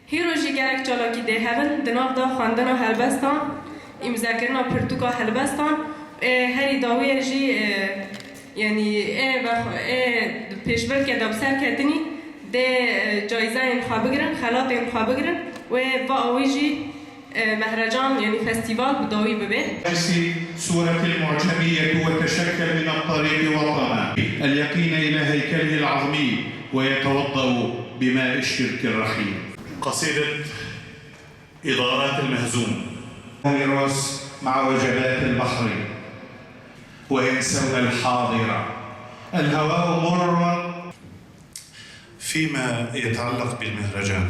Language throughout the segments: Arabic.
هیروژی گرک چالاکی ده هون دناف دا خواندنا هلبستان امذاکرنا پرتوکا هلبستان هری داوی جی یعنی پیشبر که دابسر کردنی ده جایزه انخواه بگیرن خلاط انخواه بگیرن و آوی جی مهرجان يعني فستيفال بداوي ببه سورة المعجمية وتشكل من الطريق وطنا اليقين إلى هيكله العظمي ويتوضأ بماء الشرك الرخيم. قصيدة إضاءات المهزوم نرقص مع وجبات البحر وينسون الحاضر الهواء مر. فيما يتعلق بالمهرجان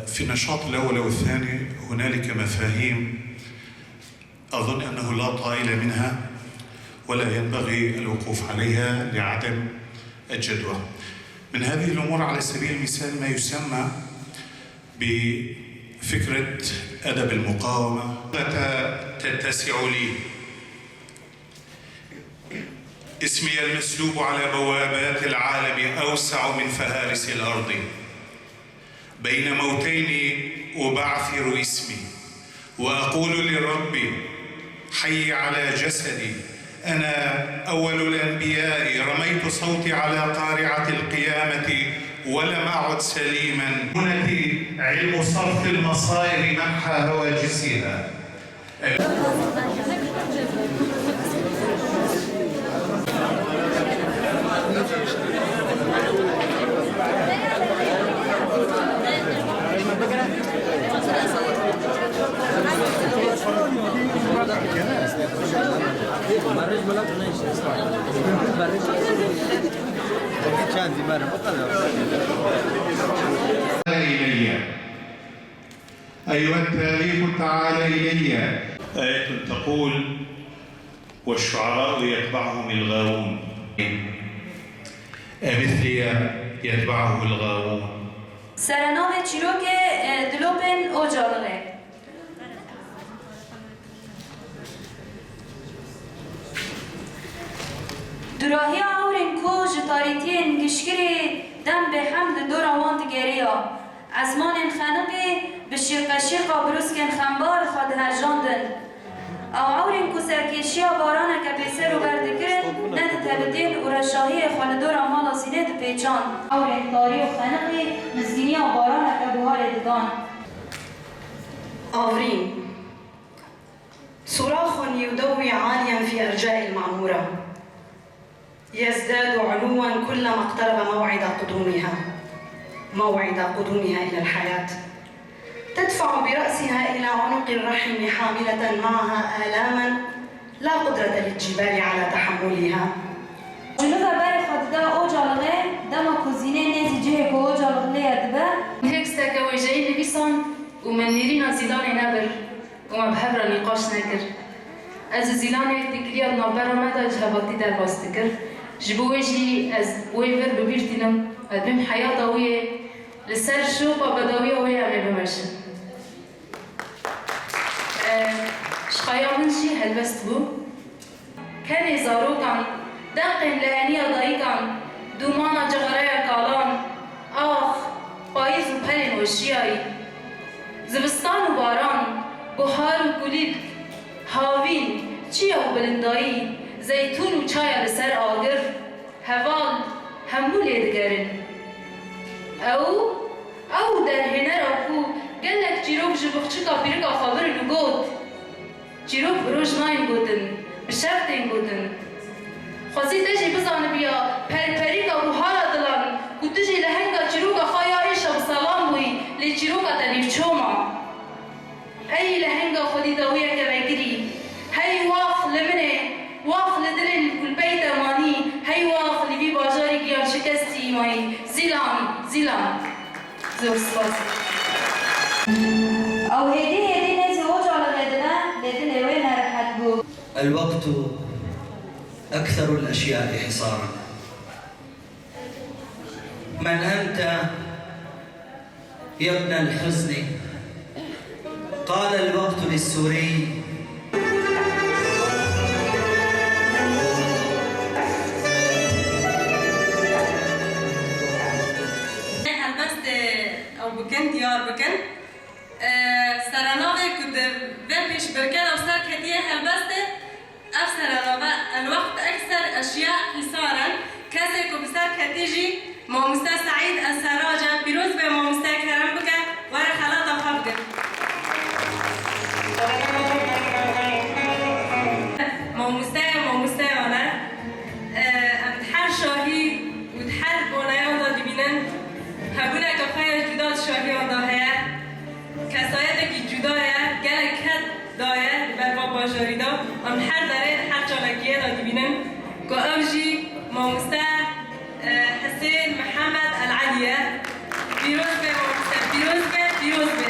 في النشاط الأول والثاني هنالك مفاهيم أظن أنه لا طائل منها ولا ينبغي الوقوف عليها لعدم الجدوى. من هذه الأمور على سبيل المثال ما يسمى بفكرة أدب المقاومة. تتسع لي اسمي المسلوب على بوابات العالم أوسع من فهارس الأرض. بين موتين أبعثر اسمي وأقول لربي حي على جسدي أنا أول الأنبياء رميت صوتي على قارعة القيامة ولم أعد سليما. هنتي علم صرف المصائر محى هواجسها. إلي أيها التاريخ تعال إلي. آية تقول والشعراء يتبعهم الغاوون مثلي يتبعه الغاوون. سرنام چیروک دلوپن اوجاله دراهی آورین کو جتاریتین گشکری دم به حمد دور آوان تگریا ازمان خنقی به شیرقشیقا بروسکن خنبار خود هجاندن او آورین کو سرکیشی بارانه که پیسر رو بردکرن ند تبتین و رشاهی خال دور آمالا سینه دو پیچان آورین تاری و خنقی مزگینی بارانه که بوهار دگان آورین صراخ يدوي عاليا في أرجاء المعمورة يزداد علوا كلما اقترب موعد قدومها إلى الحياة. تدفع برأسها إلى عنق الرحم حاملة معها آلاما لا قدرة للجبال على تحملها. جنوب بر خود دا اوجالغه دما کوزینه نزی جه کو اوجالغه ادبه هيك وجاي لبسان ومنيرين زيلان نبر وما بحبر نقاش نكر از زيلان يكتكريا نابر مدى جهباتي در باستكر جبوجي از ويفر ببيرتنم ادبم حياة ضوية لسر شوبة بدوية وهي عمي بمرشن شقايا منشي هلبست بو كان زاروكان دقن لهنية ضايقان دومانا جغرية كالان آخ بايز وبلن وشياي زبستان وباران بحار وكليد هاوين چيا وبلنداي زيتون وچايا لسر آگر هوال همو ليدگرن او در هنر اكو قلك جيروب جبخشكا بيركا خابر لغوت جيروب روجناين گوتن بشرطين گوتن خوزي تجي بزان بيا پرپريكا بحارا دلان كو تجي لهنگا جيروكا خايا ايشا بسلام بوي لجيروكا تنيف چوما اي لهنگا خودي داوية كباكري هاي واخ لمنه واخ لدلن كل بيت ماني هاي واخ لبي باجاري كيان شكستي ماي زيلان زور سباس او هدي نزي اوجع لغدنا لدن وين رحت بو. الوقت أكثر الأشياء حصارا. من أنت يا ابن الحزن؟ قال الوقت للسوري او بکن دیار بکن سرناوه کد و پیش برکن او سر کتیه هلبسته اف سرناوه الوقت اکثر اشیاء حسارا کسی که بسر کتیجی ماموسته سعید السراجه پیروز به ماموسته کرم بکن وره خلاط خواب بکن ماموسته آنه هر شاهی و هر بانه آن دا دیبینن هبونه که خواهی جدا شاهی آن دا هیا کسایت که جدا هیا گل کد دایه بر با باجاری دا آن هر داره هر چالکیه دا دیبینن که اوجی ماموسته حسین محمد العلیه پیروز به ماموسته پیروز به